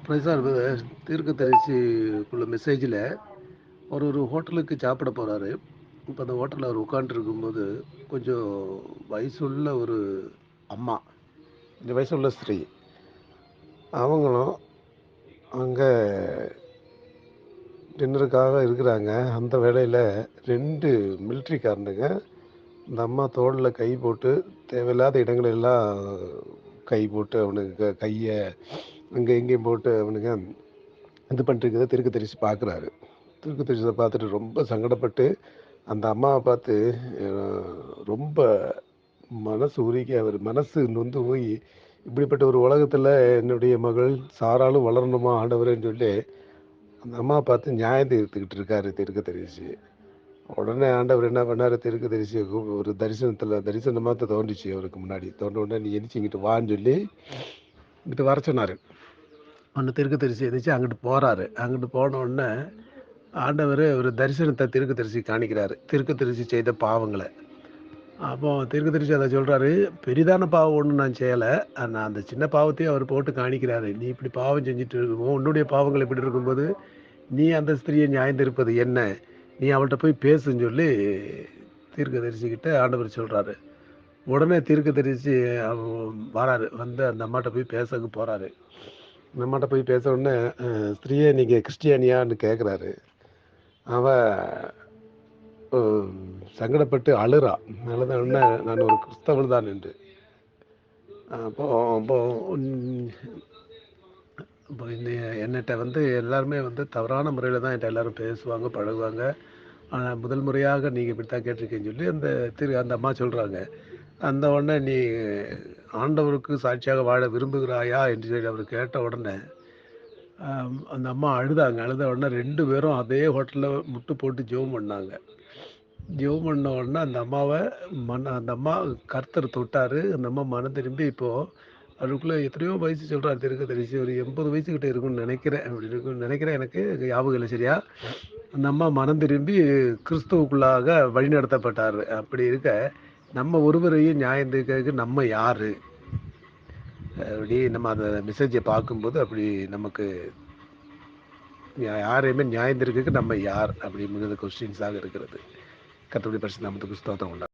பிரசார் தீர்க்கதரிசிக்குள்ள மெசேஜில் ஒரு ஹோட்டலுக்கு சாப்பிட போகிறாரு. இப்போ அந்த ஹோட்டலில் அவர் உட்காந்துருக்கும்போது கொஞ்சம் வயசுள்ள ஒரு அம்மா, கொஞ்சம் வயசுள்ள ஸ்திரீ, அவங்களும் அங்கே டின்னருக்காக இருக்கிறாங்க. அந்த வேளையில் 2 மிலிட்ரிக்காரனுங்க இந்த அம்மா தோளில் கை போட்டு தேவையில்லாத இடங்களெல்லாம் கை போட்டு அவனுக்கு கையை அங்கே இங்கேயும் போட்டு அவனுங்க இது பண்ணிருக்கிறத தீர்க்கதரிசி பார்க்குறாரு. தீர்க்கதரிசியை பார்த்துட்டு ரொம்ப சங்கடப்பட்டு அந்த அம்மாவை பார்த்து ரொம்ப மனசு உருகி அவர் மனசு நொந்து போய், இப்படிப்பட்ட ஒரு உலகத்தில் என்னுடைய மகள் சாராலும் வளரணுமா ஆண்டவரேன்னு சொல்லி அந்த அம்மாவை பார்த்து நியாயம் தீர்த்துக்கிட்டு இருக்காரு தீர்க்கதரிசி. உடனே ஆண்டவர் என்ன பண்ணாரு, தீர்க்கதரிசியை ஒரு தரிசனமாக தோன்றுச்சு அவருக்கு முன்னாடி. தோன்ற உடனே நீ எந்திரிச்சு இங்கிட்டு வான்னு சொல்லி இங்கிட்டு வர சொன்னார். ஒன்று தீர்க்கதரிசி எந்திரிச்சு அங்கிட்டு போகிறாரு. அங்கிட்டு போன உடனே ஆண்டவர் ஒரு தரிசனத்தை தீர்க்கதரிசி காணிக்கிறாரு, தீர்க்கதரிசி செய்த பாவங்களை. அப்போ தீர்க்கதரிசி அதை சொல்கிறாரு, பெரிதான பாவம் ஒன்றும் நான் செய்யலை, நான் அந்த சின்ன பாவத்தையும் அவர் போட்டு காணிக்கிறாரு. நீ இப்படி பாவம் செஞ்சுட்டு இருக்கும், உன்னுடைய பாவங்கள் இப்படி இருக்கும்போது நீ அந்த ஸ்திரியை நியாயந்திருப்பது என்ன, நீ அவள்கிட்ட போய் பேசுன்னு சொல்லி தீர்க்கதரிசிக்கிட்ட ஆண்டவர் சொல்கிறாரு. உடனே தீர்க்கதரிசி வராரு, வந்து அந்த அம்மாட்ட போய் பேசக்கு போகிறாரு. அந்த அம்மாட்ட போய் பேச உடனே ஸ்திரியே நீங்கள் கிறிஸ்டியானியான்னு கேட்குறாரு. அவ சங்கடப்பட்டு அழுறா. அழுத உடனே நான் ஒரு கிறிஸ்தவன் தான் என்று. அப்போ அப்போ இப்போ என்னட்ட வந்து எல்லாருமே வந்து தவறான முறையில் தான் என்கிட்ட எல்லோரும் பேசுவாங்க, பழகுவாங்க. ஆனால் முதல் முறையாக நீங்கள் இப்படி தான் கேட்டிருக்கேன்னு சொல்லி அந்த அம்மா சொல்கிறாங்க. அந்த உடனே நீ ஆண்டவருக்கு சாட்சியாக வாழ விரும்புகிறாயா என்று சொல்லி அவர் கேட்ட உடனே அந்த அம்மா அழுதாங்க. அழுத உடனே 2 பேரும் அதே ஹோட்டலில் முட்டு போட்டு ஜெபம் பண்ணாங்க. ஜெபம் பண்ண உடனே அந்த அம்மா கர்த்தர் தொட்டார். அந்த அம்மா மனம் திரும்பி இப்போது அதுக்குள்ளே எத்தனையோ வயசு சொல்கிறார் தீர்க்கதரிசி, ஒரு 80 வயசுக்கிட்ட இருக்குன்னு நினைக்கிறேன். அப்படி இருக்குன்னு நினைக்கிறேன், எனக்கு ஞாபகம் இல்லை சரியா. அந்த அம்மா மனம் திரும்பி கிறிஸ்துவுக்குள்ளாக வழிநடத்தப்பட்டார். அப்படி இருக்க நம்ம ஒருவரையும் நியாயம் தீர்க்கிறதுக்கு நம்ம யார், அப்படி நம்ம அந்த மெசேஜை பார்க்கும்போது அப்படி நமக்கு யாரையுமே நியாயம் தீர்க்கிறதுக்கு நம்ம யார் அப்படிங்கிறது கொஸ்டின்ஸாக இருக்கிறது. கர்த்தருடைய பரிசுத்த நாமத்துக்கு ஸ்தோத்திரம் உண்டாகட்டும்.